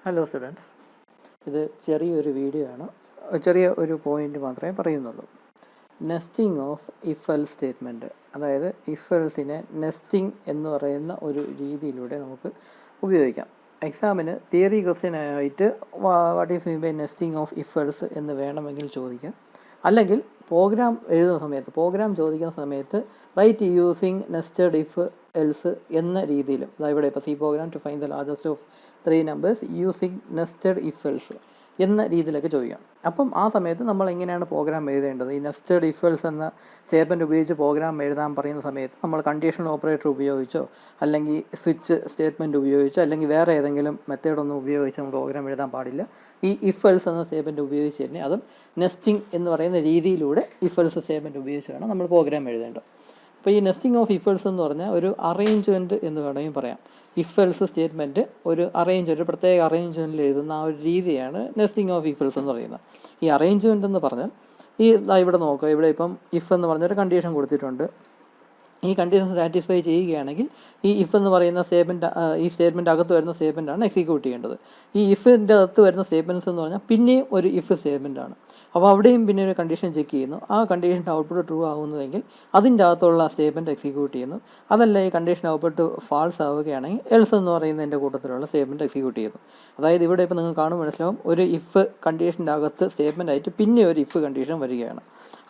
Hello students, ഇത് ചെറിയൊരു video ആണ്. ചെറിയ ഒരു പോയിൻ്റ് മാത്രമേ പറയുന്നുള്ളൂ. Nesting of if else statement, അതായത് ഇഫ് എൽസിനെ നെസ്റ്റിംഗ് എന്ന് പറയുന്ന ഒരു രീതിയിലൂടെ നമുക്ക് ഉപയോഗിക്കാം. എക്സാമിന് തിയറി ക്വസ്റ്റ്യനായിട്ട് what is mean by nesting of if else എന്ന് വേണമെങ്കിൽ ചോദിക്കാം. അല്ലെങ്കിൽ പ്രോഗ്രാം എഴുതുന്ന സമയത്ത്, പ്രോഗ്രാം ചോദിക്കുന്ന സമയത്ത് write using nested if else എന്ന രീതിയിലും, ഇവിടെ ഇപ്പോൾ C program to find the largest of 3 numbers using nested if else എന്ന രീതിയിലൊക്കെ ചോദിക്കാം. അപ്പം ആ സമയത്ത് നമ്മൾ എങ്ങനെയാണ് പ്രോഗ്രാം എഴുതേണ്ടത്? ഈ നെസ്റ്റഡ് ഇഫ് എൽസ് എന്ന സ്റ്റേറ്റ്മെൻറ്റ് ഉപയോഗിച്ച് പ്രോഗ്രാം എഴുതാൻ പറയുന്ന സമയത്ത് നമ്മൾ കണ്ടീഷണൽ ഓപ്പറേറ്റർ ഉപയോഗിച്ചോ, അല്ലെങ്കിൽ സ്വിച്ച് സ്റ്റേറ്റ്മെൻറ്റ് ഉപയോഗിച്ചോ, അല്ലെങ്കിൽ വേറെ ഏതെങ്കിലും മെത്തേഡൊന്നും ഉപയോഗിച്ച് നമ്മൾ പ്രോഗ്രാം എഴുതാൻ പാടില്ല. ഈ ഇഫ് എൽസ് എന്ന സ്റ്റേറ്റ്മെൻറ്റ് ഉപയോഗിച്ച് തന്നെ, അതും നെസ്റ്റിംഗ് എന്ന് പറയുന്ന രീതിയിലൂടെ ഇഫ് എൽസ് സ്റ്റേറ്റ്മെൻറ്റ് ഉപയോഗിച്ച് വേണം നമ്മൾ പ്രോഗ്രാം എഴുതേണ്ടത്. അപ്പോൾ ഈ നെസ്റ്റിംഗ് ഓഫ് ഇഫ് എൽസ് എന്ന് പറഞ്ഞാൽ ഒരു അറേഞ്ച്മെൻറ്റ് എന്ന് വേണമെങ്കിൽ പറയാം. ഇഫ് എൽസ് സ്റ്റേറ്റ്മെൻറ്റ് ഒരു പ്രത്യേക അറേഞ്ച്മെൻറ്റിൽ എഴുതുന്ന ആ ഒരു രീതിയാണ് നെസ്റ്റിംഗ് ഓഫ് ഇഫ് എൽസ് എന്ന് പറയുന്നത്. ഈ അറേഞ്ച്മെൻറ്റ് എന്ന് പറഞ്ഞാൽ ഇവിടെ നോക്കുക, ഇവിടെ ഇപ്പം ഇഫ് എന്ന് പറഞ്ഞൊരു കണ്ടീഷൻ കൊടുത്തിട്ടുണ്ട്. ഈ കണ്ടീഷൻ സാറ്റിസ്ഫൈ ചെയ്യുകയാണെങ്കിൽ ഈ ഇഫ് എന്ന് പറയുന്ന ഈ സ്റ്റേറ്റ്മെൻറ്റ് അകത്ത് വരുന്ന സ്റ്റേറ്റ്മെൻറ്റാണ് എക്സിക്യൂട്ട് ചെയ്യേണ്ടത്. ഈ ഇഫിൻ്റെ അകത്ത് വരുന്ന സ്റ്റേറ്റ്മെൻറ്റ്സ് എന്ന് പറഞ്ഞാൽ പിന്നെയും ഒരു ഇഫ് സ്റ്റേറ്റ്മെൻറ്റാണ്. അപ്പോൾ അവിടെയും പിന്നെ ഒരു കണ്ടീഷൻ ചെക്ക് ചെയ്യുന്നു. ആ കണ്ടീഷൻ്റെ ഔട്ട്പുട്ട് ട്രൂ ആകുന്നതെങ്കിൽ അതിൻ്റെ അകത്തുള്ള സ്റ്റേറ്റ്മെൻറ്റ് എക്സിക്യൂട്ട് ചെയ്യുന്നു. അതല്ല ഈ കണ്ടീഷൻ ഔട്ട്പുട്ട് ഫാൾസ് ആവുകയാണെങ്കിൽ എൽസ് എന്ന് പറയുന്നതിൻ്റെ കൂട്ടത്തിലുള്ള സ്റ്റേറ്റ്മെൻറ്റ് എക്സിക്യൂട്ട് ചെയ്യുന്നു. അതായത് ഇവിടെ ഇപ്പോൾ നിങ്ങൾക്ക് കാണുമ്പോൾ മനസ്സിലാവും, ഒരു ഇഫ് കണ്ടീഷൻ്റെ അകത്ത് സ്റ്റേറ്റ്മെൻ്റ് ആയിട്ട് പിന്നെ ഒരു ഇഫ് കണ്ടീഷൻ വരികയാണ്.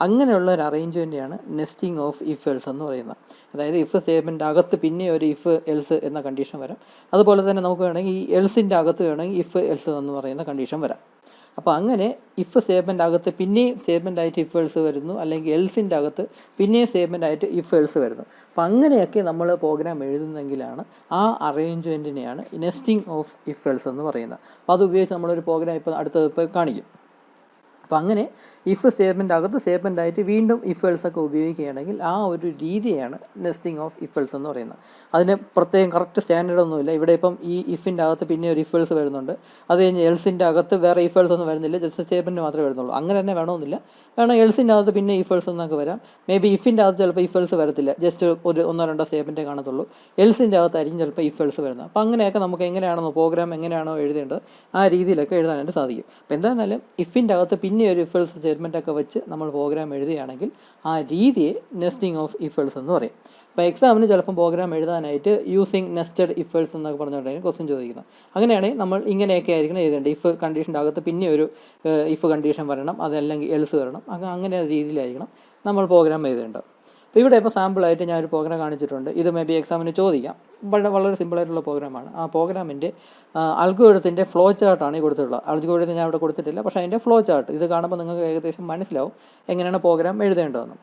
അങ്ങനെയുള്ള ഒരു അറേഞ്ച്മെൻറ്റാണ് നെസ്റ്റിംഗ് ഓഫ് ഇഫ് എൽസ് എന്ന് പറയുന്നത്. അതായത് ഇഫ് സ്റ്റേറ്റ്മെൻറ്റ് അകത്ത് പിന്നെ ഒരു ഇഫ് എൽസ് എന്ന കണ്ടീഷൻ വരാം. അതുപോലെ തന്നെ നമുക്ക് വേണമെങ്കിൽ ഈ എൽസിൻ്റെ അകത്ത് വേണമെങ്കിൽ ഇഫ് എൽസ് എന്ന് പറയുന്ന കണ്ടീഷൻ വരാം. അപ്പോൾ അങ്ങനെ ഇഫ് സ്റ്റേറ്റ്മെൻ്റ് അകത്ത് പിന്നെയും സ്റ്റേറ്റ്മെൻ്റ് ആയിട്ട് ഇഫ് എൽസ് വരുന്നു, അല്ലെങ്കിൽ എൽസിൻ്റെ അകത്ത് പിന്നെയും സ്റ്റേറ്റ്മെൻ്റ് ആയിട്ട് ഇഫ് എൽസ് വരുന്നു. അപ്പോൾ അങ്ങനെയൊക്കെ നമ്മൾ പ്രോഗ്രാം എഴുതുന്നെങ്കിലാണ് ആ അറേഞ്ച്മെൻറ്റിനെയാണ് നെസ്റ്റിംഗ് ഓഫ് ഇഫ് എൽസ് എന്ന് പറയുന്നത്. അപ്പോൾ അത് ഉപയോഗിച്ച് നമ്മളൊരു പ്രോഗ്രാം അടുത്തത് കാണിക്കും. അപ്പോൾ അങ്ങനെ ഇഫ് സ്റ്റേറ്റ്മെൻ്റ് അകത്ത് സ്റ്റേറ്റ്മെൻ്റ് ആയിട്ട് വീണ്ടും ഇഫ് എൽസ് ഒക്കെ ഉപയോഗിക്കുകയാണെങ്കിൽ ആ ഒരു രീതിയാണ് നെസ്റ്റിംഗ് ഓഫ് ഇഫ് എൽസ് എന്ന് പറയുന്നത്. അതിന് പ്രത്യേകം കറക്റ്റ് സ്റ്റാൻഡേർഡ് ഒന്നുമില്ല. ഇവിടെ ഇപ്പം ഈ ഇഫിൻ്റെ അകത്ത് പിന്നെ ഒരു ഇഫ് എൽസ് വരുന്നുണ്ട്, അത് കഴിഞ്ഞ് എൽസിൻ്റെ അകത്ത് വേറെ ഇഫ് എൽസ് ഒന്നും വരുന്നില്ല, ജസ്റ്റ് സ്റ്റേറ്റ്മെൻറ്റ് മാത്രമേ വരുന്നുള്ളൂ. അങ്ങനെ തന്നെ വേണമെന്നില്ല. വേണം എൽസിൻ്റെ അകത്ത് പിന്നെ ഇഫ് എൽസ് എന്നൊക്കെ വരാം. മേ ബി ഇഫിൻ്റെ അകത്ത് ചിലപ്പോൾ ഇഫ് എൽസ് വരത്തില്ല, ജസ്റ്റ് ഒരു 1-2 സ്റ്റേറ്റ്മെൻറ്റേ കാണത്തുള്ളൂ. എൽസിൻ്റെ അകത്തായിരിക്കും ചിലപ്പോൾ ഇഫ് എൽസ് വരുന്നത്. അപ്പോൾ അങ്ങനെയൊക്കെ നമുക്ക് എങ്ങനെയാണോ പ്രോഗ്രാം എങ്ങനെയാണോ എഴുതേണ്ടത് ആ രീതിയിലൊക്കെ എഴുതാനായിട്ട് സാധിക്കും. അപ്പോൾ എന്തായിരുന്നാലും ഇഫിൻ്റെ അകത്ത് പിന്നെ ഒരു ഇഫ് എൽസ് സ്റ്റേറ്റ്മെൻ്റ് ഒക്കെ വെച്ച് നമ്മൾ പ്രോഗ്രാം എഴുതുകയാണെങ്കിൽ ആ രീതിയെ നെസ്റ്റിംഗ് ഓഫ് ഇഫ് എൽസ് എന്ന് പറയും. അപ്പോൾ എക്സാമിന് ചിലപ്പം പ്രോഗ്രാം എഴുതാനായിട്ട് യൂസിങ് നെസ്റ്റഡ് ഇഫ് എൽസ് എന്നൊക്കെ പറഞ്ഞുകൊണ്ടായിരിക്കും ക്വസ്റ്റ്യൻ ചോദിക്കുന്നത്. അങ്ങനെയാണെങ്കിൽ നമ്മൾ ഇങ്ങനെയൊക്കെ ആയിരിക്കണം എഴുതേണ്ടത്. ഇഫ് കണ്ടീഷൻ്റെ അകത്ത് പിന്നെ ഒരു ഇഫ് കണ്ടീഷൻ വരണം, അതല്ലെങ്കിൽ എൽസ് വരണം. അങ്ങനെ രീതിയിലായിരിക്കണം നമ്മൾ പ്രോഗ്രാം എഴുതേണ്ടത്. അപ്പോൾ ഇവിടെ ഇപ്പോൾ സാമ്പിളായിട്ട് ഞാനൊരു പ്രോഗ്രാം കാണിച്ചിട്ടുണ്ട്. ഇത് മേ ബി എക്സാമിന് ചോദിക്കാം. വളരെ സിമ്പിളായിട്ടുള്ള പ്രോഗ്രാമാണ്. ആ പ്രോഗ്രാമിൻ്റെ അൽഗോരിതത്തിൻ്റെ ഫ്ലോ ചാർട്ടാണ് ഈ കൊടുത്തിട്ടുള്ളത്. അൽഗോരിതം ഞാൻ ഇവിടെ കൊടുത്തിട്ടില്ല, പക്ഷേ അതിൻ്റെ ഫ്ലോ ചാർട്ട് ഇത് കാണുമ്പോൾ നിങ്ങൾക്ക് ഏകദേശം മനസ്സിലാവും എങ്ങനെയാണ് പ്രോഗ്രാം എഴുതേണ്ടതെന്ന്.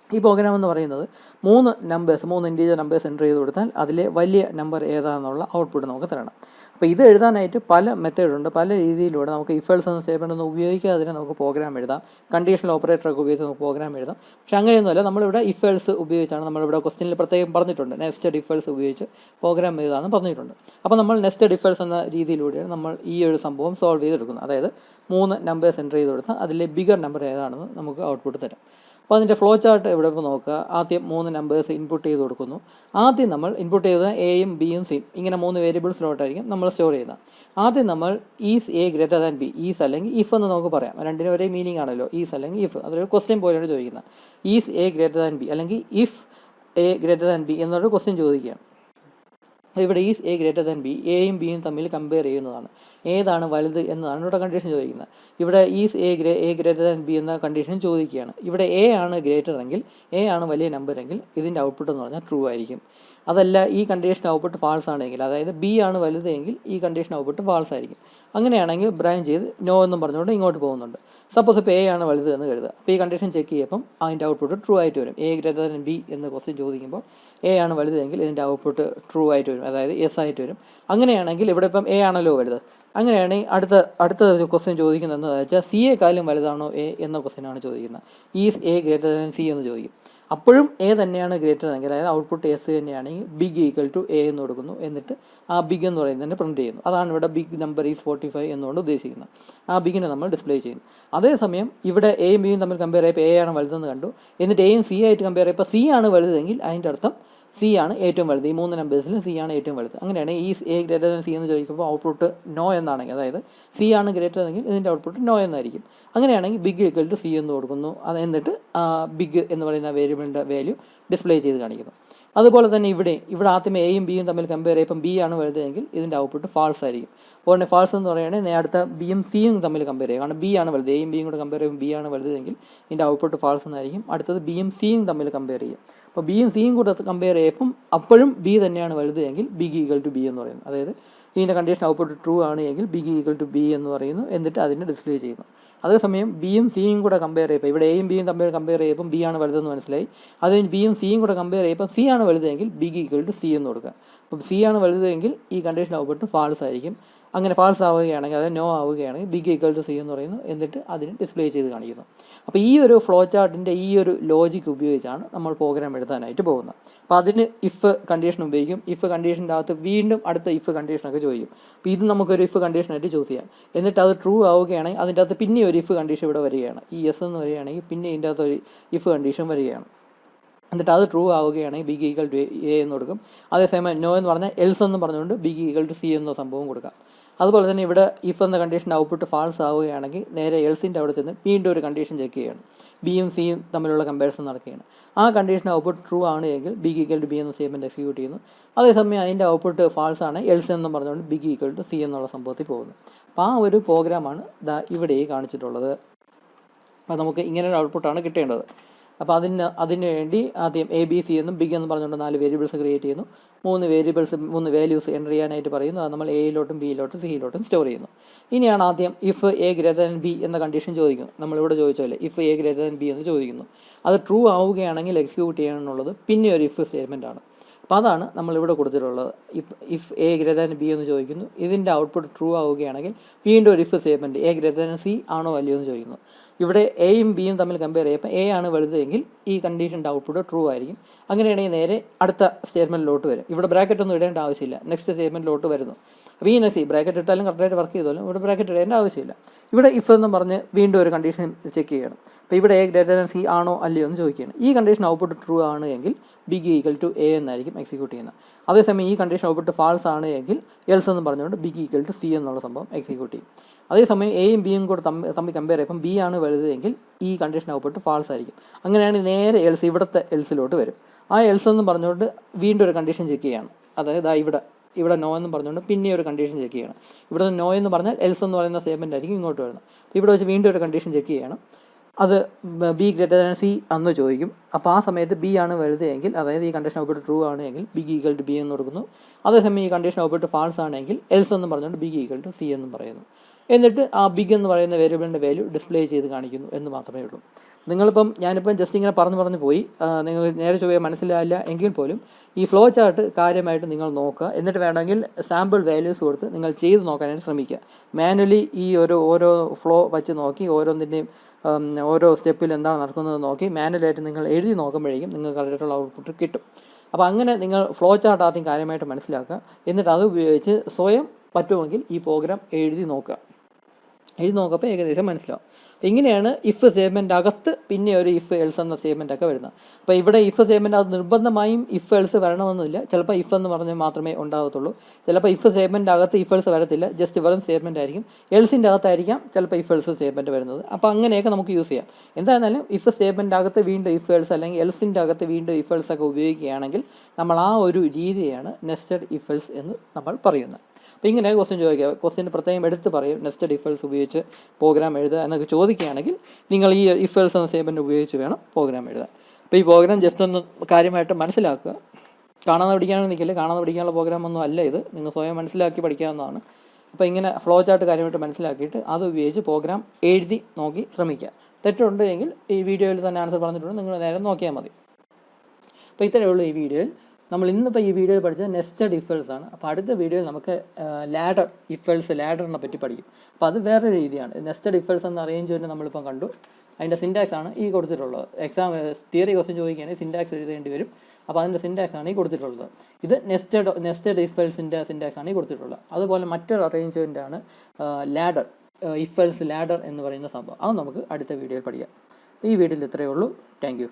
ഈ പ്രോഗ്രാം എന്ന് പറയുന്നത് 3 ഇൻറ്റീജർ നമ്പേഴ്സ് എൻ്റർ ചെയ്ത് കൊടുത്താൽ അതിലെ വലിയ നമ്പർ ഏതാണെന്നുള്ള ഔട്ട്പുട്ട് നമുക്ക് തരണം. അപ്പോൾ ഇത് എഴുതാനായിട്ട് പല മെത്തേഡുണ്ട്, പല രീതിയിലൂടെ നമുക്ക് ഇഫ് എൽസ് എന്ന സ്റ്റേറ്റ്മെൻ്റ് ഒന്നും ഉപയോഗിക്കാതെ തന്നെ നമുക്ക് പ്രോഗ്രാം എഴുതാം. കണ്ടീഷണൽ ഓപ്പറേറ്ററൊക്കെ ഉപയോഗിച്ച് നമുക്ക് പ്രോഗ്രാം എഴുതാം. പക്ഷേ അങ്ങനെയൊന്നുമല്ല, നമ്മളിവിടെ ഇഫ് എൽസ് ഉപയോഗിച്ചാണ്, നമ്മളിവിടെ ക്വസ്റ്റ്യനിൽ പ്രത്യേകം പറഞ്ഞിട്ടുണ്ട് നെസ്റ്റഡ് ഇഫ് എൽസ് ഉപയോഗിച്ച് പ്രോഗ്രാം എഴുതാമെന്ന് പറഞ്ഞിട്ടുണ്ട്. അപ്പോൾ നമ്മൾ നെസ്റ്റഡ് ഇഫ് എൽസ് എന്ന രീതിയിലൂടെയാണ് നമ്മൾ ഈ ഒരു സംഭവം സോൾവ് ചെയ്തെടുക്കുന്നത്. അതായത് 3 നമ്പേഴ്സ് എൻ്റർ ചെയ്ത് കൊടുത്താൽ അതിലെ ബിഗർ നമ്പർ ഏതാണെന്ന് നമുക്ക് ഔട്ട്പുട്ട് തരാം. അപ്പോൾ അതിൻ്റെ ഫ്ലോ ചാർട്ട് ഇവിടെ ഇപ്പോൾ നോക്കുക. ആദ്യം 3 നമ്പേഴ്സ് ഇൻപുട്ട് ചെയ്ത് കൊടുക്കുന്നു. ആദ്യം നമ്മൾ ഇൻപുട്ട് ചെയ്ത എയും ബിയും സിയും, ഇങ്ങനെ 3 വേരിയബിൾസിലോട്ടായിരിക്കും നമ്മൾ സ്റ്റോർ ചെയ്യുന്നത്. ആദ്യം നമ്മൾ is A greater than B, is അല്ലെങ്കിൽ ഇഫ് എന്ന് നമുക്ക് പറയാം. രണ്ടിനും ഒരേ മീനിങ് ആണല്ലോ, ഈസ് അല്ലെങ്കിൽ ഇഫ്. അതൊരു ക്വസ്റ്റ്യൻ പോലെയാണ് ചോദിക്കുന്നത്. Is A greater than B അല്ലെങ്കിൽ if A greater than B എന്നൊരു ക്വസ്റ്റ്യൻ ചോദിക്കുകയാണ്. ഇവിടെ is A greater than B, എയും ബിയും തമ്മിൽ കമ്പയർ ചെയ്യുന്നതാണ്. ഏതാണ് വലുത് എന്നതാണ് ഇവിടെ കണ്ടീഷൻ ചോദിക്കുന്നത്. ഇവിടെ is A greater than B എന്ന കണ്ടീഷൻ ചോദിക്കുകയാണ്. ഇവിടെ എ ആണ് ഗ്രേറ്റർ എങ്കിൽ, എ ആണ് വലിയ നമ്പർ എങ്കിൽ ഇതിൻ്റെ ഔട്ട്പുട്ട് എന്ന് പറഞ്ഞാൽ ട്രൂ ആയിരിക്കും. അതല്ല ഈ കണ്ടീഷൻ ഔട്ട്പുട്ട് ഫാൾസ് ആണെങ്കിൽ, അതായത് ബി ആണ് വലുതെങ്കിൽ ഈ കണ്ടീഷൻ ഔട്ട്പുട്ട് ഫാൾസ് ആയിരിക്കും. അങ്ങനെയാണെങ്കിൽ ബ്രാഞ്ച് ചെയ്ത് നോ എന്നും പറഞ്ഞുകൊണ്ട് ഇങ്ങോട്ട് പോകുന്നുണ്ട്. സപ്പോസ് ഇപ്പോൾ എ ആണ് വലുത് എന്ന് കരുതുക. അപ്പോൾ ഈ കണ്ടീഷൻ ചെക്ക് ചെയ്യുമ്പം അതിൻ്റെ ഔട്ട്പുട്ട് ട്രൂ ആയിട്ട് വരും. എ ഗ്രേറ്റർ ദാൻ ബി എന്ന് ക്വസ്റ്റ്യൻ ചോദിക്കുമ്പോൾ എ ആണ് വലുതെങ്കിൽ ഇതിൻ്റെ ഔട്ട്പുട്ട് ട്രൂ ആയിട്ട് വരും, അതായത് എസ് ആയിട്ട് വരും. അങ്ങനെയാണെങ്കിൽ ഇവിടെ ഇപ്പം എ ആണല്ലോ വലുത്. അങ്ങനെയാണെങ്കിൽ അടുത്ത ക്വസ്റ്റ്യൻ ചോദിക്കുന്നതെന്ന് വെച്ചാൽ സിയെക്കാളും വലുതാണോ എ എന്ന ക്വസ്റ്റ്യനാണ് ചോദിക്കുന്നത്. Is A greater than C എന്ന് ചോദിക്കും. അപ്പോഴും എ തന്നെയാണ് ഗ്രേറ്റർ എങ്കിൽ, അതായത് ഔട്ട്പുട്ട് എസ് തന്നെയാണെങ്കിൽ ബിഗ് ഈക്വൽ ടു എ എന്ന് കൊടുക്കുന്നു. എന്നിട്ട് ആ ബിഗ് എന്ന് പറയുന്നതിനെ പ്രിൻറ്റ് ചെയ്യുന്നു. അതാണ് ഇവിടെ ബിഗ് നമ്പർ ഈസ് 45 എന്നുകൊണ്ട് ഉദ്ദേശിക്കുന്നത്. ആ ബിഗിനെ നമ്മൾ ഡിസ്പ്ലേ ചെയ്യുന്നു. അതേസമയം ഇവിടെ എയും ബിയും തമ്മിൽ കമ്പയർ ചെയ്യപ്പോൾ എ ആണ് വലുതെന്ന് കണ്ടു. എന്നിട്ട് എയും സി ആയിട്ട് കമ്പയർ ചെയ്യപ്പോൾ സി ആണ് വലുതെങ്കിൽ അതിൻ്റെ അർത്ഥം സി ആണ് ഏറ്റവും വലുത്. ഈ 3 നമ്പേഴ്സിൽ സി ആണ് ഏറ്റവും വലുത്. അങ്ങനെയാണ് ഈ എ ഗ്രേറ്റർ ദാൻ സി എന്ന് ചോദിക്കുമ്പോൾ ഔട്ട്പുട്ട് നോ എന്നാണെങ്കിൽ, അതായത് സി ആണ് ഗ്രേറ്റർ എങ്കിൽ ഇതിൻ്റെ ഔട്ട്പുട്ട് നോ എന്നായിരിക്കും. അങ്ങനെയാണെങ്കിൽ ബിഗ് ഈക്വൽ ടു സി എന്ന് കൊടുക്കുന്നു. അത് എന്നിട്ട് ബിഗ് എന്ന് പറയുന്ന വേരിയബിളിൻ്റെ വാല്യൂ ഡിസ്പ്ലേ ചെയ്ത് കാണിക്കുന്നു. അതുപോലെ തന്നെ ഇവിടെ ആദ്യമേ എയും ബിയും തമ്മിൽ കമ്പയർ ചെയ്യുമ്പോൾ ബി ആണ് വലുതെങ്കിൽ ഇതിൻ്റെ ഔട്ട്പുട്ട് ഫാൾസ് ആയിരിക്കും. അപ്പോൾ ഫാൾസ് എന്ന് പറയുകയാണെങ്കിൽ അടുത്ത ബിയും സിയും തമ്മിൽ കമ്പയർ ചെയ്യുക, കാരണം ബി ആണ് വലുത്. എയും ബിയും കൂടെ കമ്പയർ ചെയ്യുമ്പോൾ ബി ആണ് വലുതെങ്കിൽ ഇതിൻ്റെ ഔട്ട്പുട്ട് ഫാൾസ് എന്നായിരിക്കും. അടുത്തത് ബിയും സിയും തമ്മിൽ കമ്പയർ ചെയ്യും. അപ്പോൾ ബിയും സിയും കൂടെ കമ്പയർ ചെയ്യുമ്പം അപ്പോഴും ബി തന്നെയാണ് വലുത് എങ്കിൽ ബിഗ് ഈക്വൽ ടു ബി എന്ന് പറയുന്നു. അതായത് ഇതിൻ്റെ കണ്ടീഷൻ ഔട്ട്പുട്ട് ട്രൂ ആണ് എങ്കിൽ ബിഗ് ഈക്വൽ ടു ബി എന്ന് പറയുന്നു. എന്നിട്ട് അതിനെ ഡിസ്പ്ലേ ചെയ്യുന്നു. അതേസമയം ബിയും സിയും കൂടെ കമ്പയർ ചെയ്യുമ്പോൾ ഇവിടെ എയും ബിയും തമ്മിൽ കമ്പയർ ചെയ്യുമ്പോൾ ബി ആണ് വലുതെന്ന് മനസ്സിലായി. അത് ബിയും സിയും കൂടെ കമ്പയർ ചെയ്യുമ്പോൾ സി ആണ് വലുതെങ്കിൽ ബിഗ് ഈക്വൽ ടു സി എന്ന് കൊടുക്കുക. അപ്പോൾ സി ആണ് വലുതെങ്കിൽ ഈ കണ്ടീഷൻ ഔട്ട്പുട്ട് ഫാൾസ് ആയിരിക്കും. അങ്ങനെ ഫാൾസ് ആവുകയാണെങ്കിൽ, അതായത് നോ ആവുകയാണെങ്കിൽ ബിഗ് ഈക്വൽ ടു സി എന്ന് പറയുന്നു. എന്നിട്ട് അതിന് ഡിസ്പ്ലേ ചെയ്ത് കാണിക്കുന്നു. അപ്പോൾ ഈ ഒരു ഫ്ലോ ചാർട്ടിൻ്റെ ഈ ഒരു ലോജിക്ക് ഉപയോഗിച്ചാണ് നമ്മൾ പ്രോഗ്രാം എഴുതാനായിട്ട് പോകുന്നത്. അപ്പോൾ അതിന് ഇഫ് കണ്ടീഷൻ ഉപയോഗിക്കും. ഇഫ് കണ്ടീഷൻ്റെ അകത്ത് വീണ്ടും അടുത്ത ഇഫ് കണ്ടീഷനൊക്കെ ചോദിക്കും. അപ്പോൾ ഇത് നമുക്കൊരു ഇഫ് കണ്ടീഷനായിട്ട് ചൂസ് ചെയ്യാം. എന്നിട്ട് അത് ട്രൂ ആവുകയാണെങ്കിൽ അതിൻ്റെ അകത്ത് പിന്നെ ഒരു ഇഫ് കണ്ടീഷൻ ഇവിടെ വരികയാണ്. ഈ എസ് എന്ന് വരികയാണെങ്കിൽ പിന്നെ ഇതിൻ്റെ അകത്ത് ഒരു ഇഫ് കണ്ടീഷൻ വരികയാണ്. എന്നിട്ട് അത് ട്രൂ ആവുകയാണെങ്കിൽ ബിഗ് ഈക്വൽ ടു എ എന്ന് കൊടുക്കും. അതേസമയം നോ എന്ന് പറഞ്ഞാൽ എൽസ് എന്ന് പറഞ്ഞുകൊണ്ട് ബിഗ് ഈക്വൽ ടു സി എന്ന സംഭവം കൊടുക്കാം. അതുപോലെ തന്നെ ഇവിടെ ഇഫ് എന്ന കണ്ടീഷൻ ഔട്ട്പുട്ട് ഫാൾസ് ആവുകയാണെങ്കിൽ നേരെ എൽസിൻ്റെ അവിടെ ചെന്ന് വീണ്ടും ഒരു കണ്ടീഷൻ ചെക്ക് ചെയ്യുകയാണ്. ബിയും സിയും തമ്മിലുള്ള കമ്പാരിസൺ നടക്കുകയാണ്. ആ കണ്ടീഷൻ ഔട്ട്പുട്ട് ട്രൂ ആണ് എങ്കിൽ ബിഗ് ഈക്വൽ ടു ബി എന്ന സ്റ്റേറ്റ്മെൻറ്റ് എക്സിക്യൂട്ട് ചെയ്യുന്നു. അതേസമയം അതിൻ്റെ ഔട്ട്പുട്ട് ഫാൾസ് ആണ് എൽസ് എന്ന് പറഞ്ഞുകൊണ്ട് ബിഗ് ഈക്വൽ ടു സി എന്നുള്ള സംഭവത്തിൽ പോകുന്നു. അപ്പോൾ ആ ഒരു പ്രോഗ്രാമാണ് ഇവിടെ കാണിച്ചിട്ടുള്ളത്. അപ്പോൾ നമുക്ക് ഇങ്ങനെ ഒരു ഔട്ട്പുട്ടാണ് കിട്ടേണ്ടത്. അപ്പോൾ അതിന് വേണ്ടി ആദ്യം എ ബി സി എന്നും ബിഗ് എന്ന് പറഞ്ഞുകൊണ്ട് 4 വേരിയബിൾസ് ക്രിയേറ്റ് ചെയ്യുന്നു. 3 വാല്യൂസ് എൻ്റർ ചെയ്യാനായിട്ട് പറയുന്നു. അത് നമ്മൾ എയിലോട്ടും ബിയിലോട്ടും സിയിലോട്ടും സ്റ്റോർ ചെയ്യുന്നു. ഇനിയാണ് ആദ്യം if A greater than B എന്ന കണ്ടീഷൻ ചോദിക്കുന്നു. നമ്മളിവിടെ ചോദിച്ചല്ലേ if A greater than B എന്ന് ചോദിക്കുന്നു. അത് ട്രൂ ആവുകയാണെങ്കിൽ എക്സിക്യൂട്ട് ചെയ്യാനുള്ളത് പിന്നെ ഒരു ഇഫ് സ്റ്റേറ്റ്മെൻ്റ് ആണ്. അപ്പോൾ അതാണ് നമ്മളിവിടെ കൊടുത്തിട്ടുള്ളത്. If A greater than B എന്ന് ചോദിക്കുന്നു. ഇതിൻ്റെ ഔട്ട്പുട്ട് ട്രൂ ആവുകയാണെങ്കിൽ വീണ്ടും ഒരു if statement A greater than C ആണോ അല്ലയോ എന്ന് ചോദിക്കുന്നു. ഇവിടെ എയും ബിയും തമ്മിൽ കമ്പയർ ചെയ്യുമ്പോൾ എ ആണ് വലുതെങ്കിൽ ഈ കണ്ടീഷൻ്റെ ഔട്ട്പുട്ട് ട്രൂ ആയിരിക്കും. അങ്ങനെയാണെങ്കിൽ നേരെ അടുത്ത സ്റ്റേറ്റ്മെൻറ്റിലോട്ട് വരും. ഇവിടെ ബ്രാക്കറ്റ് ഒന്നും ഇടേണ്ട ആവശ്യമില്ല. നെക്സ്റ്റ് സ്റ്റേറ്റ്മെൻറ്റിലോട്ട് വരുന്നു. അപ്പോൾ ഈ നെക്സ്റ്റ് ബ്രാക്കറ്റ് ഇട്ടാലും കറക്റ്റായിട്ട് വർക്ക് ചെയ്തോളും. ഇവിടെ ബ്രാക്കറ്റ് ഇടേണ്ട ആവശ്യമില്ല. ഇവിടെ ഇഫ് എന്ന് പറഞ്ഞ് വീണ്ടും ഒരു കണ്ടീഷൻ ചെക്ക് ചെയ്യണം. അപ്പോൾ ഇവിടെ എ ഗ്രേറ്റർ ദാൻ സി ആണോ അല്ലയോ എന്ന് ചോദിക്കുകയാണ്. ഈ കണ്ടീഷൻ ഔട്ട്പുട്ട് ട്രൂ ആണ് എങ്കിൽ ബിഗ് ഈക്വൽ ടു എ എന്നായിരിക്കും എക്സിക്യൂട്ട് ചെയ്യുന്നത്. അതേസമയം ഈ കണ്ടീഷൻ ഔട്ട്പുട്ട് ഫാൾസ് ആണ് എങ്കിൽ എൽസ് എന്ന് പറഞ്ഞുകൊണ്ട് ബിഗ് ഈക്വൽ ടു സി എന്നുള്ള സംഭവം എക്സിക്യൂട്ട് ചെയ്യും. അതേസമയം എയും ബിയും കൂടെ തമ്മിൽ കമ്പയർ ചെയ്യുമ്പം ബി ആണ് വലുതെങ്കിൽ ഈ കണ്ടീഷൻ ഔട്ട്പുട്ട് ഫാൾസ് ആയിരിക്കും. അങ്ങനെയാണെങ്കിൽ നേരെ എൽസ് ഇവിടുത്തെ എൽസിലോട്ട് വരും. ആ എൽസ് എന്ന് പറഞ്ഞുകൊണ്ട് വീണ്ടും ഒരു കണ്ടീഷൻ ചെക്ക് ചെയ്യണം. അതായത് ഇവിടെ നോ എന്ന് പറഞ്ഞുകൊണ്ട് പിന്നെ ഒരു കണ്ടീഷൻ ചെക്ക് ചെയ്യണം. ഇവിടെ നോ എന്ന് പറഞ്ഞാൽ എൽസ് എന്ന് പറയുന്ന സ്റ്റേറ്റ്മെൻ്റ് ആയിരിക്കും ഇങ്ങോട്ട് വരുന്നത്. ഇവിടെ വെച്ച് വീണ്ടും ഒരു കണ്ടീഷൻ ചെക്ക് ചെയ്യണം. അത് ബി ഗ്രേറ്റർ ദാൻ സി എന്ന് ചോദിക്കും. അപ്പോൾ ആ സമയത്ത് ബി ആണ് വലുതെങ്കിൽ, അതായത് ഈ കണ്ടീഷൻ ഔട്ട്പുട്ട് ട്രൂ ആണെങ്കിൽ ബിഗ് ഈക്വൽ ടു ബി എന്ന് കൊടുക്കുന്നു. അതേസമയം ഈ കണ്ടീഷൻ ഔട്ട്പുട്ട് ഫാൾസ് ആണെങ്കിൽ എൽസ് എന്ന് പറഞ്ഞുകൊണ്ട് ബിഗ് ഈക്വൽ ടു സി എന്നും പറയുന്നു. എന്നിട്ട് ആ ബിഗ് എന്ന് പറയുന്ന വേരിയബിളിൻ്റെ വാല്യൂ ഡിസ്പ്ലേ ചെയ്ത് കാണിക്കുന്നു എന്ന് മാത്രമേ ഉള്ളൂ. ഞാനിപ്പം ജസ്റ്റ് ഇങ്ങനെ പറഞ്ഞു പോയി. നിങ്ങൾ നേരെ ചൊവ്വേ മനസ്സിലായില്ല എങ്കിൽ പോലും ഈ ഫ്ലോ ചാർട്ട് കാര്യമായിട്ട് നിങ്ങൾ നോക്കുക. എന്നിട്ട് വേണമെങ്കിൽ സാമ്പിൾ വാല്യൂസ് കൊടുത്ത് നിങ്ങൾ ചെയ്ത് നോക്കാനായിട്ട് ശ്രമിക്കുക. മാനുവലി ഈ ഓരോ ഫ്ലോ വച്ച് നോക്കി ഓരോന്നിൻ്റെയും ഓരോ സ്റ്റെപ്പിൽ എന്താണ് നടക്കുന്നത് നോക്കി മാനുവലായിട്ട് നിങ്ങൾ എഴുതി നോക്കുമ്പോഴേക്കും നിങ്ങൾക്ക് കറക്റ്റായിട്ടുള്ള ഔട്ട്പുട്ട് കിട്ടും. അപ്പോൾ അങ്ങനെ നിങ്ങൾ ഫ്ലോ ചാർട്ട് ആദ്യം കാര്യമായിട്ട് മനസ്സിലാക്കുക. എന്നിട്ട് അത് ഉപയോഗിച്ച് സ്വയം പറ്റുമെങ്കിൽ ഈ പ്രോഗ്രാം എഴുതി നോക്കുമ്പോൾ ഏകദേശം മനസ്സിലാവും. ഇങ്ങനെയാണ് ഇഫ് സ്റ്റേറ്റ്മെൻ്റ് അകത്ത് പിന്നെ ഒരു ഇഫ് എൽസ് എന്ന സ്റ്റേറ്റ്മെൻ്റ് ഒക്കെ വരുന്നത്. അപ്പോൾ ഇവിടെ ഇഫ് സ്റ്റേറ്റ്മെൻ്റ് അത് നിർബന്ധമായും ഇഫ് എൽസ് വരണമെന്നില്ല. ചിലപ്പോൾ ഇഫ് എന്ന് പറഞ്ഞാൽ മാത്രമേ ഉണ്ടാകത്തുള്ളൂ. ചിലപ്പോൾ ഇഫ് സ്റ്റേറ്റ്മെൻ്റ് അകത്ത് ഇഫ് എൽസ് വരത്തില്ല, ജസ്റ്റ് വെറും സ്റ്റേറ്റ്മെൻ്റ് ആയിരിക്കും. എൽസിൻ്റെ അകത്തായിരിക്കാം ചിലപ്പോൾ ഇഫ് എൽസ് സ്റ്റേറ്റ്മെൻറ്റ് വരുന്നത്. അപ്പോൾ അങ്ങനെയൊക്കെ നമുക്ക് യൂസ് ചെയ്യാം. എന്തായിരുന്നാലും ഇഫ് സ്റ്റേറ്റ്മെൻ്റ് അകത്ത് വീണ്ടും ഇഫ് എൽസ് അല്ലെങ്കിൽ എൽസിൻ്റെ അകത്ത് വീണ്ടും ഇഫ് എൽസ് ഒക്കെ ഉപയോഗിക്കുകയാണെങ്കിൽ നമ്മൾ ആ ഒരു രീതിയാണ് നെസ്റ്റഡ് ഇഫ് എൽസ് എന്ന് നമ്മൾ പറയുന്നത്. അപ്പോൾ ഇങ്ങനെ ക്വസ്റ്റ്യൻ ചോദിക്കുക, ക്വസ്റ്റ്യൻ പ്രത്യേകം എടുത്ത് പറയും നെസ്റ്റഡ് ഇഫ് എൽസ് ഉപയോഗിച്ച് പ്രോഗ്രാം എഴുതുക എന്നൊക്കെ ചോദിക്കുകയാണെങ്കിൽ നിങ്ങൾ ഈ ഇഫ് എൽസ് എന്ന സ്റ്റേറ്റ്മെൻറ്റ് ഉപയോഗിച്ച് വേണം പ്രോഗ്രാം എഴുതാൻ. അപ്പോൾ ഈ പ്രോഗ്രാം ജസ്റ്റ് ഒന്ന് കാര്യമായിട്ട് മനസ്സിലാക്കുക. കാണാതെ പഠിക്കാനൊന്നും നിൽക്കില്ല. കാണാതെ പഠിക്കാനുള്ള പ്രോഗ്രാം ഒന്നും അല്ല ഇത്. നിങ്ങൾ സ്വയം മനസ്സിലാക്കി പഠിക്കാവുന്നതാണ്. അപ്പോൾ ഇങ്ങനെ ഫ്ലോ ചാർട്ട് കാര്യമായിട്ട് മനസ്സിലാക്കിയിട്ട് അത് ഉപയോഗിച്ച് പ്രോഗ്രാം എഴുതി നോക്കി ശ്രമിക്കുക. തെറ്റുണ്ട് എങ്കിൽ ഈ വീഡിയോയിൽ തന്നെ ആൻസർ പറഞ്ഞിട്ടുണ്ട്, നിങ്ങൾ നേരെ നോക്കിയാൽ മതി. അപ്പോൾ ഇത്രയേ ഉള്ളൂ ഈ വീഡിയോയിൽ. നമ്മൾ ഇന്നിപ്പോൾ ഈ വീഡിയോയിൽ പഠിച്ചത് നെസ്റ്റഡ് ഇഫ് എൽസ് ആണ്. അപ്പോൾ അടുത്ത വീഡിയോയിൽ നമുക്ക് ലാഡർ ഇഫ് എൽസ് ലാഡറിനെ പറ്റി പഠിക്കും. അപ്പോൾ അത് വേറെ രീതിയാണ്. നെസ്റ്റഡ് ഇഫ് എൽസ് എന്ന അറേഞ്ച്മെൻറ്റ് നമ്മളിപ്പം കണ്ടു. അതിൻ്റെ സിൻറ്റാക്സ് ആണ് ഈ കൊടുത്തിട്ടുള്ളത്. എക്സാം തിയറി ക്വസ്റ്റ്യൻ ചോദിക്കുകയാണെങ്കിൽ സിൻറ്റാക്സ് എഴുതേണ്ടി വരും. അപ്പോൾ അതിൻ്റെ സിൻറ്റാക്സ് ആണ് ഈ കൊടുത്തിട്ടുള്ളത്. ഇത് നെസ്റ്റഡ് ഇഫ് എൽസിൻ്റെ സിൻറ്റാക്സ് ആണ് ഈ കൊടുത്തിട്ടുള്ളത്. അതുപോലെ മറ്റൊരു അറേഞ്ച്മെൻ്റ് ആണ് ലാഡർ ഇഫ് എൽസ് ലാഡർ എന്ന് പറയുന്ന സംഭവം. അത് നമുക്ക് അടുത്ത വീഡിയോയിൽ പഠിക്കാം. ഈ വീഡിയോയിൽ ഇത്രയേ ഉള്ളൂ. Thank you.